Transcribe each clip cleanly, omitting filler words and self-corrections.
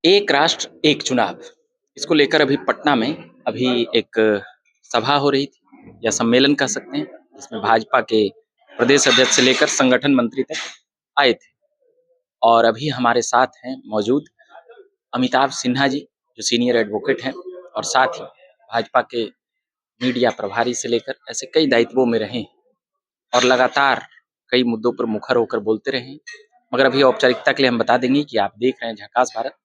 एक राष्ट्र एक चुनाव, इसको लेकर अभी पटना में अभी एक सभा हो रही थी या सम्मेलन कह सकते हैं, जिसमें भाजपा के प्रदेश अध्यक्ष से लेकर संगठन मंत्री तक आए थे। और अभी हमारे साथ हैं मौजूद अमिताभ सिन्हा जी, जो सीनियर एडवोकेट हैं और साथ ही भाजपा के मीडिया प्रभारी से लेकर ऐसे कई दायित्वों में रहे हैं और लगातार कई मुद्दों पर मुखर होकर बोलते रहे हैं। मगर अभी औपचारिकता के लिए हम बता देंगे कि आप देख रहे हैं झकास भारत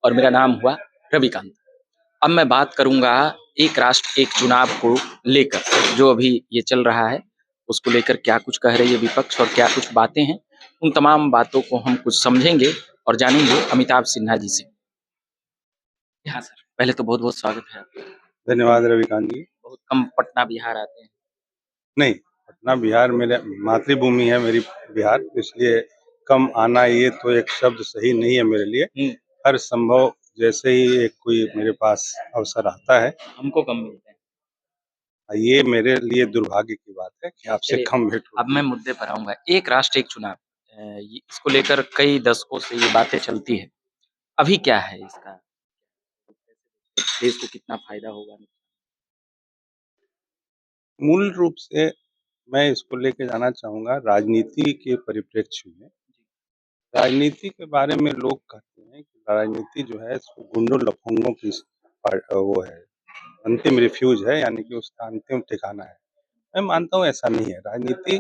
और मेरा नाम हुआ रविकांत। अब मैं बात करूंगा एक राष्ट्र एक चुनाव को लेकर, जो अभी ये चल रहा है उसको लेकर क्या कुछ कह रही है विपक्ष और क्या कुछ बातें हैं, उन तमाम बातों को हम कुछ समझेंगे और जानेंगे अमिताभ सिन्हा जी से। हाँ सर, पहले तो बहुत बहुत स्वागत है आपका। धन्यवाद रविकांत जी। बहुत कम पटना बिहार आते हैं। नहीं, पटना बिहार मेरे मातृभूमि है मेरी बिहार, इसलिए कम आना ये तो एक शब्द सही नहीं है मेरे लिए। हर संभव जैसे ही एक कोई मेरे पास अवसर आता है, हमको कम मिलते हैं। ये मेरे लिए दुर्भाग्य की बात है कि आपसे चलिए, कम भेंट अब होती मैं है। मुद्दे पर आऊंगा। एक राष्ट्र एक चुनाव, इसको लेकर कई दशकों से ये बातें चलती है। अभी क्या है इसका, देश को कितना फायदा होगा? मूल रूप से मैं इसको लेके जाना चाहूँगा राजनीति के परिप्रेक्ष्य में। राजनीति के बारे में लोग कहते हैं कि राजनीति जो है इसको गुंडों लफंगों की वो है, अंतिम रिफ्यूज है, यानी कि उसका अंतिम ठिकाना है। मैं मानता हूँ ऐसा नहीं है। राजनीति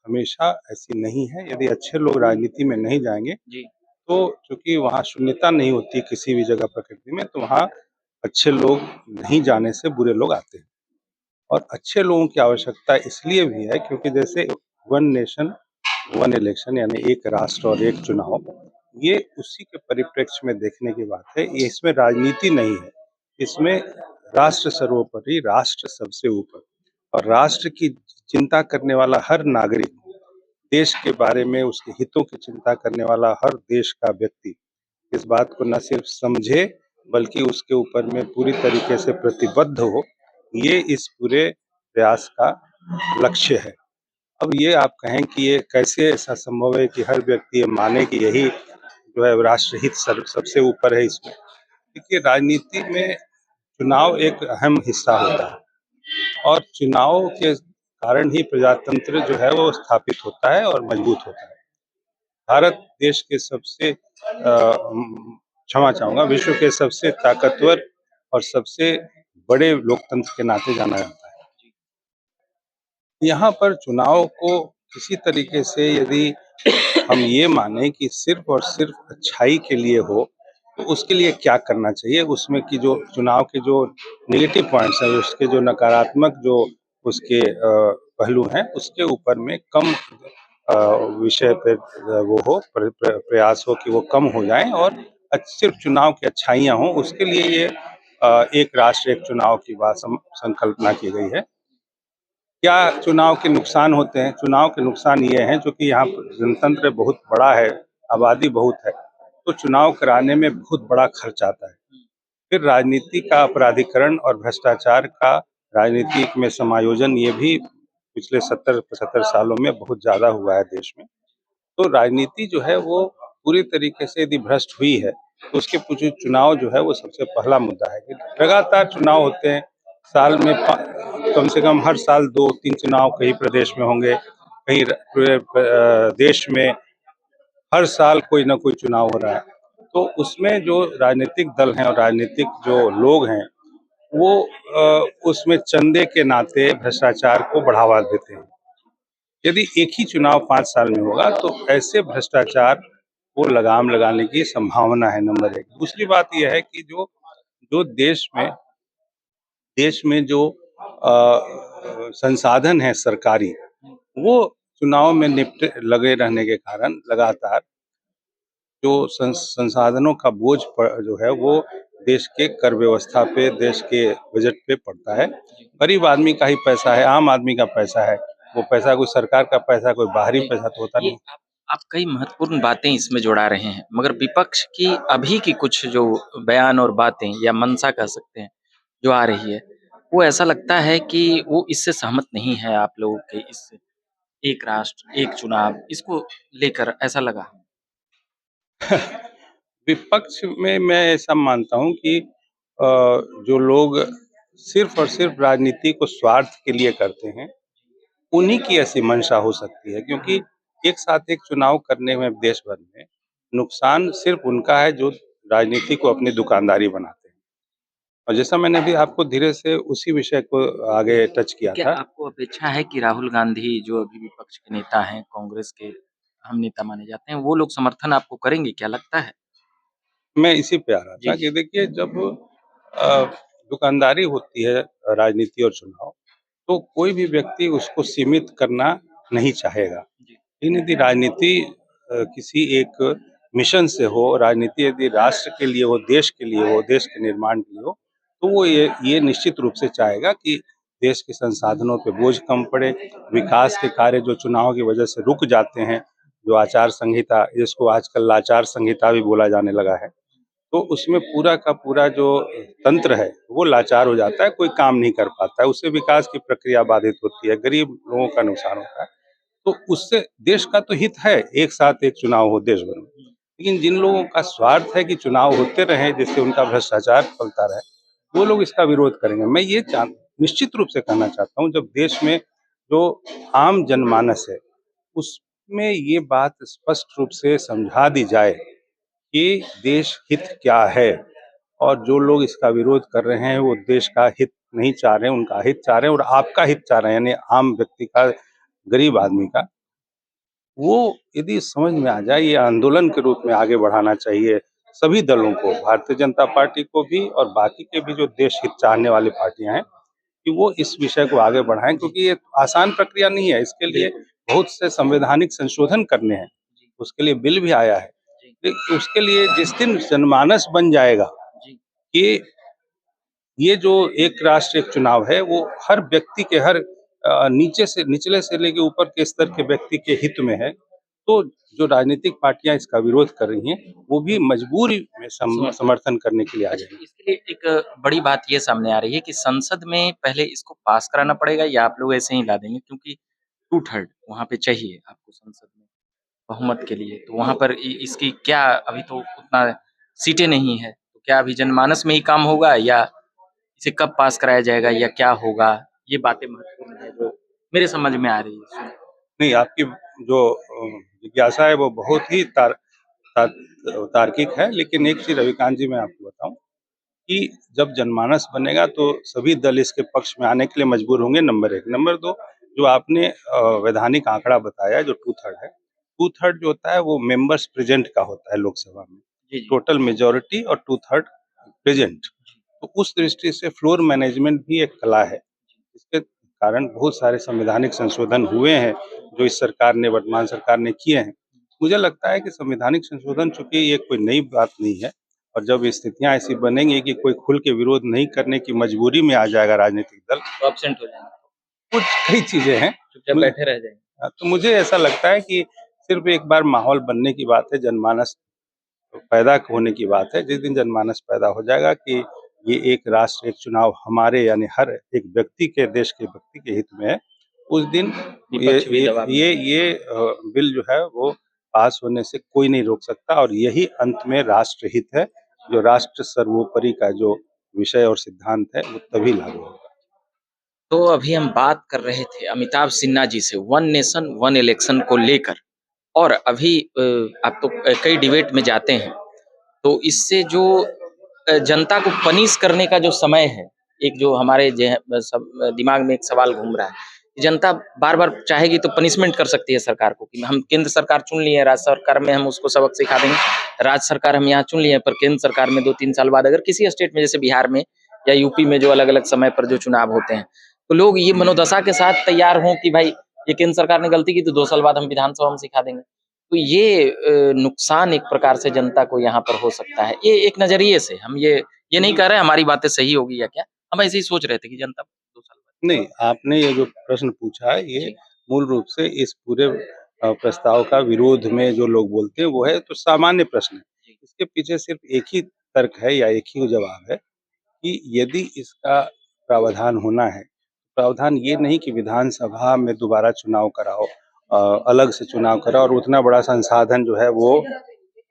हमेशा ऐसी नहीं है। यदि अच्छे लोग राजनीति में नहीं जाएँगे, जी। तो चूँकि वहाँ शून्यता नहीं होती किसी भी जगह प्रकृति में, तो वहाँ अच्छे लोग नहीं जाने से बुरे लोग आते हैं। और अच्छे लोगों की आवश्यकता इसलिए भी है क्योंकि जैसे वन नेशन वन इलेक्शन, यानी एक राष्ट्र और एक चुनाव, ये उसी के परिप्रेक्ष्य में देखने की बात है। ये इसमें राजनीति नहीं है। इसमें राष्ट्र सर्वोपरि, राष्ट्र सबसे ऊपर, और राष्ट्र की चिंता करने वाला हर नागरिक, देश के बारे में उसके हितों की चिंता करने वाला हर देश का व्यक्ति इस बात को न सिर्फ समझे बल्कि उसके ऊपर में पूरी तरीके से प्रतिबद्ध हो, ये इस पूरे प्रयास का लक्ष्य है। अब ये आप कहें कि ये कैसे ऐसा संभव है कि हर व्यक्ति ये माने कि यही जो है राष्ट्रहित सबसे ऊपर है इसमें। देखिए, राजनीति में चुनाव एक अहम हिस्सा होता है और चुनाव के कारण ही प्रजातंत्र जो है वो स्थापित होता है और मजबूत होता है। भारत देश के सबसे क्षमा चाहूँगा, विश्व के सबसे ताकतवर और सबसे बड़े लोकतंत्र के नाते जाना जाता है। यहाँ पर चुनाव को किसी तरीके से यदि हम ये माने कि सिर्फ और सिर्फ अच्छाई के लिए हो, तो उसके लिए क्या करना चाहिए, उसमें की जो चुनाव के जो नेगेटिव पॉइंट्स हैं, उसके जो नकारात्मक जो उसके पहलू हैं, उसके ऊपर में कम अ, विषय पे वो हो प्रयास हो कि वो कम हो जाएँ और सिर्फ चुनाव की अच्छाइयाँ हों, उसके लिए ये एक राष्ट्र एक चुनाव की बात संकल्पना की गई है। क्या चुनाव के नुकसान होते हैं? चुनाव के नुकसान ये हैं, चूँकि यहाँ पर जनतंत्र बहुत बड़ा है, आबादी बहुत है, तो चुनाव कराने में बहुत बड़ा खर्च आता है। फिर राजनीति का अपराधीकरण और भ्रष्टाचार का राजनीति में समायोजन, ये भी पिछले 70-75 सालों में बहुत ज़्यादा हुआ है देश में। तो राजनीति जो है वो पूरी तरीके से यदि भ्रष्ट हुई है, तो उसके पीछे चुनाव जो है वो सबसे पहला मुद्दा है कि लगातार चुनाव होते हैं। साल में कम से कम हर साल 2-3 चुनाव कहीं प्रदेश में होंगे, कहीं पूरे देश में हर साल कोई ना कोई चुनाव हो रहा है। तो उसमें जो राजनीतिक दल हैं और राजनीतिक जो लोग हैं, वो उसमें चंदे के नाते भ्रष्टाचार को बढ़ावा देते हैं। यदि एक ही चुनाव 5 साल में होगा, तो ऐसे भ्रष्टाचार को लगाम लगाने की संभावना है, नंबर 1। दूसरी बात ये है कि जो जो देश में जो संसाधन है सरकारी, वो चुनाव में लगे रहने के कारण लगातार जो संसाधनों का बोझ जो है वो देश के कर व्यवस्था पे, देश के बजट पे पड़ता है। गरीब आदमी का ही पैसा है, आम आदमी का पैसा है। वो पैसा कोई सरकार का पैसा, कोई बाहरी जी, पैसा तो होता ये नहीं। आप कई महत्वपूर्ण बातें इसमें जोड़ा रहे हैं, मगर विपक्ष की अभी की कुछ जो बयान और बातें या मंशा कह सकते हैं, जो आ रही है, वो ऐसा लगता है कि वो इससे सहमत नहीं है आप लोगों के इस एक राष्ट्र, एक चुनाव इसको लेकर ऐसा लगा। विपक्ष में मैं ऐसा मानता हूँ कि जो लोग सिर्फ़ और सिर्फ़ राजनीति को स्वार्थ के लिए करते हैं, उन्हीं की ऐसी मंशा हो सकती है, क्योंकि एक साथ एक चुनाव करने में देश भर में नुकसान सिर्फ़ उनका है जो राजनीति को अपनी दुकानदारी बनाते हैं। और जैसा मैंने अभी आपको धीरे से उसी विषय को आगे टच किया क्या था। आपको अपेक्षा है कि राहुल गांधी जो अभी विपक्ष के नेता हैं, कांग्रेस के अहम नेता माने जाते हैं, वो लोग समर्थन आपको करेंगे, क्या लगता है? मैं इसी पे आ रहा जी, था कि जी। देखिए, जब अ, दुकानदारी होती है राजनीति और चुनाव, तो कोई भी व्यक्ति उसको सीमित करना नहीं चाहेगा। जी, लेकिन यदि राजनीति किसी एक मिशन से हो, राजनीति यदि राष्ट्र के लिए हो, देश के लिए हो, देश के निर्माण के लिए हो, तो वो ये निश्चित रूप से चाहेगा कि देश के संसाधनों पे बोझ कम पड़े, विकास के कार्य जो चुनाव की वजह से रुक जाते हैं, जो आचार संहिता, जिसको आजकल लाचार संहिता भी बोला जाने लगा है, तो उसमें पूरा का पूरा जो तंत्र है, वो लाचार हो जाता है, कोई काम नहीं कर पाता है, उससे विकास की प्रक्रिया बाधित होती है, गरीब लोगों का नुकसान होता है। तो उससे देश का तो हित है, एक साथ एक चुनाव हो देश भर में। लेकिन जिन लोगों का स्वार्थ है कि चुनाव होते रहें, जिससे उनका भ्रष्टाचार फैलता रहे, वो लोग इसका विरोध करेंगे। मैं ये निश्चित रूप से कहना चाहता हूँ, जब देश में जो आम जनमानस है, उसमें ये बात स्पष्ट रूप से समझा दी जाए कि देश हित क्या है, और जो लोग इसका विरोध कर रहे हैं वो देश का हित नहीं चाह रहे हैं, उनका हित चाह रहे हैं और आपका हित चाह रहे हैं, यानी आम व्यक्ति का, गरीब आदमी का। वो यदि समझ में आ जाए, ये आंदोलन के रूप में आगे बढ़ाना चाहिए सभी दलों को, भारतीय जनता पार्टी को भी और बाकी के भी जो देश हित चाहने वाली पार्टियां हैं, कि वो इस विषय को आगे बढ़ाएं, जी, क्योंकि ये आसान प्रक्रिया नहीं है। इसके लिए बिल्कुल। बहुत से संवैधानिक संशोधन करने हैं, जी, उसके लिए बिल भी आया है। जी, उसके लिए जिस दिन जनमानस बन जाएगा जी, कि ये जो एक राष्ट्र एक चुनाव है, वो हर व्यक्ति के, हर नीचे से, निचले से लेके ऊपर के स्तर के व्यक्ति के हित में है, तो जो राजनीतिक पार्टियां इसका विरोध कर रही हैं, वो भी मजबूरी में समझ समर्थन करने के लिए आ अच्छा, जाएंगी। इसके लिए एक बड़ी बात ये सामने आ रही है कि संसद में पहले इसको पास कराना पड़ेगा या आप लोग ऐसे ही ला देंगे? क्योंकि 2/3 वहाँ पे चाहिए आपको संसद में बहुमत के लिए, तो वहाँ पर इ इसकी क्या अभी तो उतना सीटें नहीं है, तो क्या अभी जनमानस में ही काम होगा या इसे कब पास कराया जाएगा या क्या होगा? ये बातें महत्वपूर्ण है जो मेरे समझ में आ रही है। नहीं, आपकी जो जिज्ञासा है वो बहुत ही ता तार्किक है, लेकिन एक चीज़ रविकांत जी मैं आपको बताऊँ कि जब जनमानस बनेगा तो सभी दल इसके पक्ष में आने के लिए मजबूर होंगे, नंबर 1। नंबर 2, जो आपने वैधानिक आंकड़ा बताया जो 2/3 है, 2/3 जो होता है वो मेंबर्स प्रेजेंट का होता है लोकसभा में। जी, जी। टोटल मेजॉरिटी और 2/3 प्रेजेंट। तो उस दृष्टि से फ्लोर मैनेजमेंट भी एक कला है। इसके कारण बहुत सारे संवैधानिक संशोधन हुए हैं, जो इस सरकार ने, वर्तमान सरकार ने किए हैं। मुझे लगता है कि संवैधानिक संशोधन, चूँकि ये कोई नई बात नहीं है, और जब स्थितियाँ ऐसी बनेंगी कि कोई खुल के विरोध नहीं करने की मजबूरी में आ जाएगा राजनीतिक दल, तो एब्सेंट हो जाएँगे, कुछ कई चीज़ें हैं। चुपचाप मुझे बैठे रह जाएँगे। तो मुझे ऐसा लगता है कि सिर्फ़ एक बार माहौल बनने की बात है, जनमानस पैदा होने की बात है। जिस दिन जनमानस पैदा हो जाएगा कि ये एक राष्ट्र एक चुनाव हमारे, यानी हर एक व्यक्ति के, देश के व्यक्ति के हित में है, उस दिन ये विपक्ष भी ये दबाव में ये आएगा। ये बिल जो है वो पास होने से कोई नहीं रोक सकता, और यही अंत में राष्ट्रहित है, जो राष्ट्र सर्वोपरि का जो विषय और सिद्धांत है, वो तभी लागू होगा। तो अभी हम बात कर रहे थे अमिताभ सिन्हा जी से वन नेशन वन इलेक्शन को लेकर और अभी आप तो कई डिबेट में जाते हैं, तो इससे जो जनता को पनिश करने का जो समय है, एक जो हमारे सब दिमाग में एक सवाल घूम रहा है, कि जनता बार-बार चाहेगी तो पनिशमेंट कर सकती है सरकार को कि हम केंद्र सरकार चुन लिए हैं, राज्य सरकार में हम उसको सबक सिखा देंगे। राज्य सरकार हम यहाँ चुन लिए हैं, पर केंद्र सरकार में 2-3 साल बाद अगर किसी स्टेट में जैसे बिहार में या यूपी में जो अलग-अलग समय पर जो चुनाव होते हैं, तो लोग ये मनोदशा के साथ तैयार हों कि भाई ये केंद्र सरकार ने गलती की तो 2 साल बाद हम विधानसभा में सिखा देंगे। तो ये नुकसान एक प्रकार से जनता को यहाँ पर हो सकता है। ये एक नज़रिए से हम ये नहीं कह रहे हैं हमारी बातें सही होगी या क्या, हम ऐसे ही सोच रहे थे कि जनता 2 साल बाद नहीं, आपने ये जो प्रश्न पूछा है, ये जी, मूल रूप से इस पूरे प्रस्ताव का विरोध में जो लोग बोलते हैं, वो है तो सामान्य प्रश्न है। जी, इसके पीछे सिर्फ़ एक ही तर्क है या एक ही जवाब है कि यदि इसका प्रावधान होना है, प्रावधान ये नहीं कि विधानसभा में दोबारा चुनाव कराओ, अलग से चुनाव कराओ और उतना बड़ा संसाधन जो है वो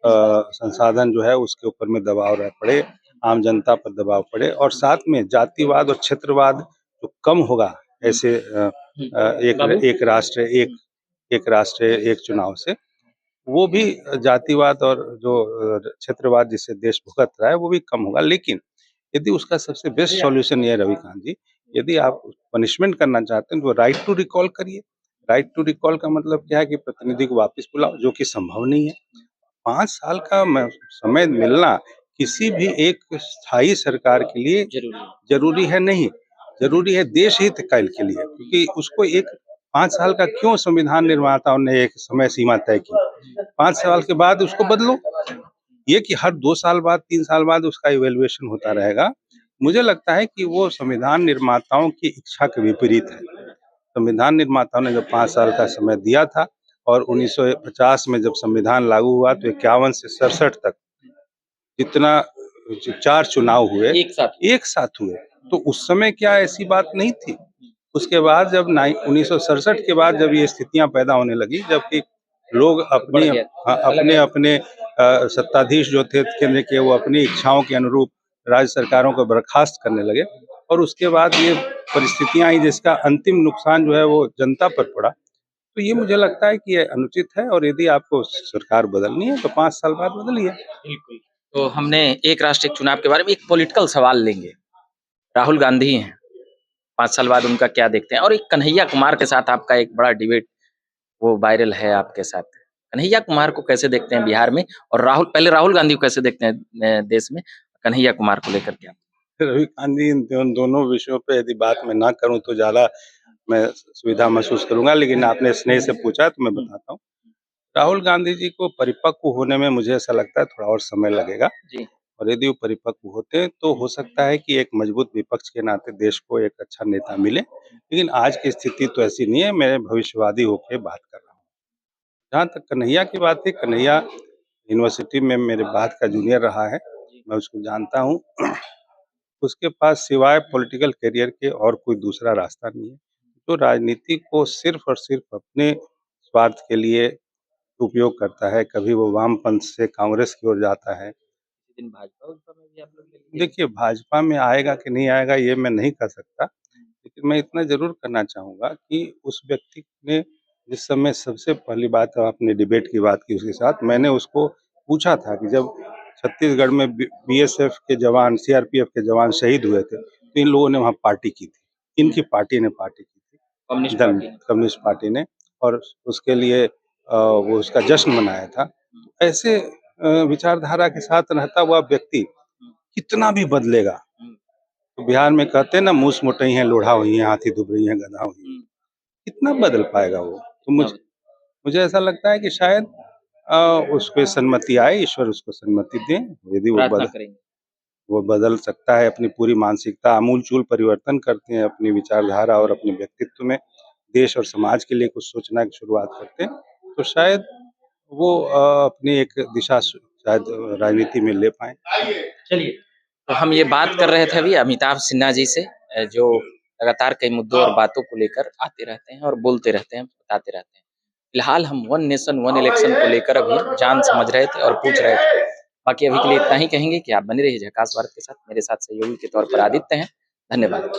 संसाधन जो है उसके ऊपर में दबाव रह पड़े, आम जनता पर दबाव पड़े और साथ में जातिवाद और क्षेत्रवाद जो कम होगा ऐसे एक राष्ट्र एक चुनाव से, वो भी जातिवाद और जो क्षेत्रवाद जिससे देश भुगत रहा है वो भी कम होगा। लेकिन यदि उसका सबसे बेस्ट सॉल्यूशन ये है रविकांत जी, यदि आप पनिशमेंट करना चाहते हैं तो राइट टू रिकॉल करिए। राइट टू रिकॉल का मतलब क्या है कि प्रतिनिधि को वापस बुलाओ, जो कि संभव नहीं है। 5 साल का समय मिलना किसी भी एक स्थायी सरकार के लिए ज़रूरी है नहीं, ज़रूरी है देश हित के लिए, क्योंकि उसको एक 5 साल का क्यों संविधान निर्माताओं ने एक समय सीमा तय की। 5 साल के बाद उसको बदलो। ये कि हर 2 साल बाद, 3 साल बाद उसका इवैल्यूएशन होता रहेगा, मुझे लगता है कि वो संविधान निर्माताओं की इच्छा के विपरीत है। संविधान निर्माताओं ने जो 5 साल का समय दिया था और 1950 में जब संविधान लागू हुआ तो 51 से 67 तक जितना 4 चुनाव हुए, एक साथ हुए। तो उस समय क्या ऐसी बात नहीं थी? उसके बाद जब 1967 के बाद जब ये स्थितियाँ पैदा होने लगी, जबकि लोग अपने सत्ताधीश जो थे केंद्र के, वो अपनी इच्छाओं के अनुरूप राज्य सरकारों को बर्खास्त करने लगे और उसके बाद ये परिस्थितियाँ आई जिसका अंतिम नुकसान जो है वो जनता पर पड़ा। तो ये मुझे लगता है कि ये अनुचित है और यदि आपको सरकार बदलनी है तो 5 साल बाद बदलिए। बिल्कुल। तो हमने एक राष्ट्र एक चुनाव के बारे में एक पॉलिटिकल सवाल लेंगे। राहुल गांधी हैं, 5 साल बाद उनका क्या देखते हैं? और एक कन्हैया कुमार के साथ आपका एक बड़ा डिबेट वो वायरल है आपके साथ। कन्हैया कुमार को कैसे देखते हैं बिहार में? और राहुल गांधी को कैसे देखते हैं देश में? कन्हैया कुमार को लेकर क्या? रविकांत जी, इन दोनों विषयों पे यदि बात मैं ना करूँ तो ज़्यादा मैं सुविधा महसूस करूँगा, लेकिन आपने स्नेह से पूछा तो मैं बताता हूँ। राहुल गांधी जी को परिपक्व होने में मुझे ऐसा लगता है थोड़ा और समय लगेगा जी। और यदि वो परिपक्व होते हैं तो हो सकता है कि एक मजबूत विपक्ष के नाते देश को एक अच्छा नेता मिले। लेकिन आज की स्थिति तो ऐसी नहीं है, मैं भविष्यवादी होके बात कर रहा हूँ। जहाँ तक कन्हैया की बात है, कन्हैया यूनिवर्सिटी में मेरे बाद का जूनियर रहा है, मैं उसको जानता हूँ। उसके पास सिवाय पॉलिटिकल करियर के और कोई दूसरा रास्ता नहीं है। तो राजनीति को सिर्फ़ और सिर्फ़ अपने स्वार्थ के लिए उपयोग करता है, कभी वो वामपंथ से कांग्रेस की ओर जाता है। किसी दिन भाजपा उजपा में भी आप लोग देखेंगे? देखिए, भाजपा में आएगा कि नहीं आएगा ये मैं नहीं कह सकता, लेकिन मैं इतना ज़रूर कहना चाहूँगा कि उस व्यक्ति ने जिस समय सबसे पहली बात आपने डिबेट की बात की उसके साथ, मैंने उसको पूछा था कि जब छत्तीसगढ़ में बीएसएफ के जवान, सीआरपीएफ के जवान शहीद हुए थे, तो इन लोगों ने वहाँ पार्टी की थी। इनकी पार्टी ने पार्टी की थी, कम्युनिस्ट पार्टी। कम्युनिस्ट पार्टी ने और उसके लिए वो उसका जश्न मनाया था। ऐसे विचारधारा के साथ रहता हुआ व्यक्ति कितना भी बदलेगा, तो बिहार में कहते हैं ना मूस मोटई है, लोढ़ा हुई है, हाथी दुबरई है, गधा हुई है। कितना बदल पाएगा वो? तो मुझे ऐसा लगता है कि शायद उस पे सन्मति आए, ईश्वर उसको सन्मति दें। यदि प्रार्थना करेंगे। वो बदल सकता है, अपनी पूरी मानसिकता आमूल-चूल परिवर्तन करते हैं अपनी विचारधारा और अपने व्यक्तित्व में, देश और समाज के लिए कुछ सोचना की शुरुआत करते हैं, तो शायद वो अपनी एक दिशा शायद राजनीति में ले पाएँ। चलिए, तो हम ये बात कर रहे थे अभी अमिताभ सिन्हा जी से जो लगातार कई मुद्दों और बातों को लेकर आते रहते हैं और बोलते रहते हैं, बताते रहते हैं। फिलहाल हम वन नेशन वन इलेक्शन को लेकर अभी जान समझ रहे थे और पूछ रहे थे। बाकी अभी के लिए इतना ही कहेंगे कि आप बने रहिए झकास भारत के साथ। मेरे साथ सहयोगी के तौर पर आदित्य हैं। धन्यवाद।